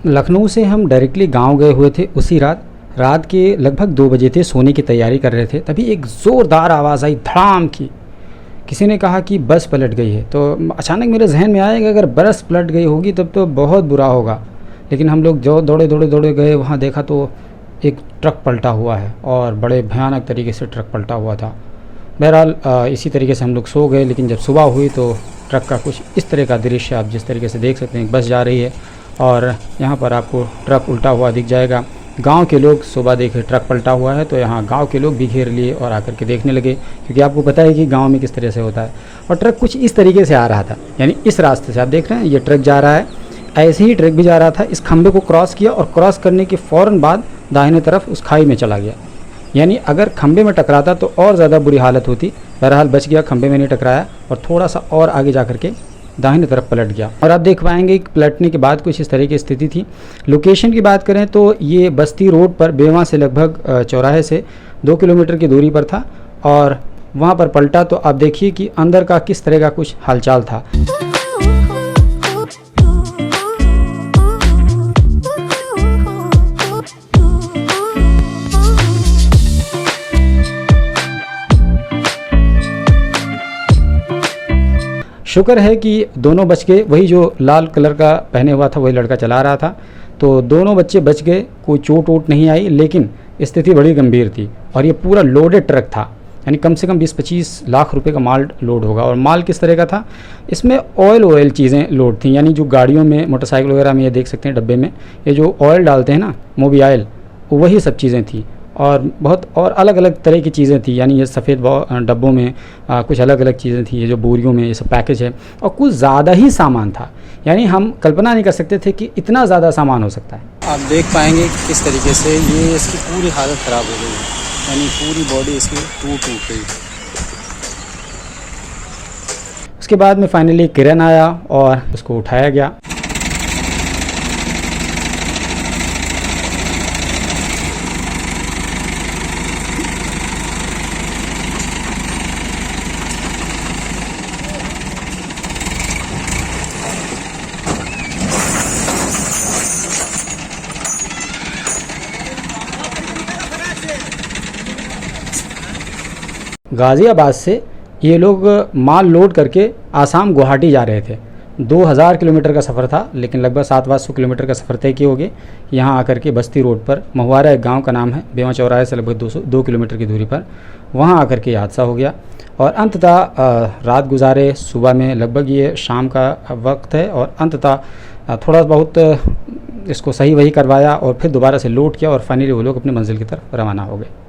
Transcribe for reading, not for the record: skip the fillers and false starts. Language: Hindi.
लखनऊ से हम डायरेक्टली गांव गए हुए थे उसी रात के लगभग 2 बजे थे, सोने की तैयारी कर रहे थे। तभी एक ज़ोरदार आवाज़ आई धड़ाम की। किसी ने कहा कि बस पलट गई है। तो अचानक मेरे जहन में आया कि अगर बस पलट गई होगी तब तो बहुत बुरा होगा। लेकिन हम लोग जो दौड़े गए, वहाँ देखा तो एक ट्रक पलटा हुआ है और बड़े भयानक तरीके से ट्रक पलटा हुआ था। बहरहाल इसी तरीके से हम लोग सो गए। लेकिन जब सुबह हुई तो ट्रक का कुछ इस तरह का दृश्य आप जिस तरीके से देख सकते हैं, बस जा रही है और यहाँ पर आपको ट्रक उल्टा हुआ दिख जाएगा। गांव के लोग सुबह देखे ट्रक पलटा हुआ है तो यहाँ गांव के लोग भी घेर लिए और आकर के देखने लगे, क्योंकि आपको पता है कि गांव में किस तरह से होता है। और ट्रक कुछ इस तरीके से आ रहा था, यानी इस रास्ते से आप देख रहे हैं ये ट्रक जा रहा है, ऐसे ही ट्रक भी जा रहा था। इस खंभे को क्रॉस किया और क्रॉस करने के फ़ौरन बाद दाहिने तरफ उस खाई में चला गया। यानी अगर खंभे में टकराता तो और ज़्यादा बुरी हालत होती। बहरहाल बच गया, खंभे में नहीं टकराया और थोड़ा सा और आगे जा कर के दाहिने तरफ पलट गया। और आप देख पाएंगे कि पलटने के बाद कुछ इस तरह की स्थिति थी। लोकेशन की बात करें तो ये बस्ती रोड पर बेवा से लगभग चौराहे से 2 किलोमीटर की दूरी पर था और वहाँ पर पलटा। तो आप देखिए कि अंदर का किस तरह का कुछ हालचाल था। शुक्र है कि दोनों बच गए। वही जो लाल कलर का पहने हुआ था वही लड़का चला रहा था, तो दोनों बच्चे बच गए, कोई चोट वोट नहीं आई। लेकिन स्थिति बड़ी गंभीर थी और ये पूरा लोडेड ट्रक था, यानी कम से कम 20-25 लाख रुपए का माल लोड होगा। और माल किस तरह का था, इसमें ऑयल चीज़ें लोड थी, यानी जो गाड़ियों में मोटरसाइकिल वगैरह में ये देख सकते हैं डब्बे में ये जो ऑयल डालते हैं ना, मोबियाइल, वही सब चीज़ें थी। और बहुत और अलग अलग तरह की चीज़ें थी, यानी ये सफ़ेद डब्बों में कुछ अलग अलग चीज़ें थी, ये जो बोरियों में ये सब पैकेज है। और कुछ ज़्यादा ही सामान था, यानी हम कल्पना नहीं कर सकते थे कि इतना ज़्यादा सामान हो सकता है। आप देख पाएंगे किस तरीके से ये इसकी पूरी हालत ख़राब हो गई है, यानी पूरी बॉडी इसकी टूट गई। उसके बाद में फाइनली किरण आया और उसको उठाया गया। गाज़ियाबाद से ये लोग माल लोड करके आसाम गुवाहाटी जा रहे थे। 2000 किलोमीटर का सफ़र था, लेकिन लगभग 700 किलोमीटर का सफ़र तय किए हो गए। यहाँ आकर के बस्ती रोड पर महुआरा एक गांव का नाम है, बेवा चौराहे से लगभग 2 किलोमीटर की दूरी पर, वहाँ आकर के हादसा हो गया। और अंततः रात गुजारे, सुबह में लगभग ये शाम का वक्त है और अंततः थोड़ा बहुत इसको सही वही करवाया और फिर दोबारा से लोड किया और फाइनली वो लोग अपनी मंजिल की तरफ रवाना हो गए।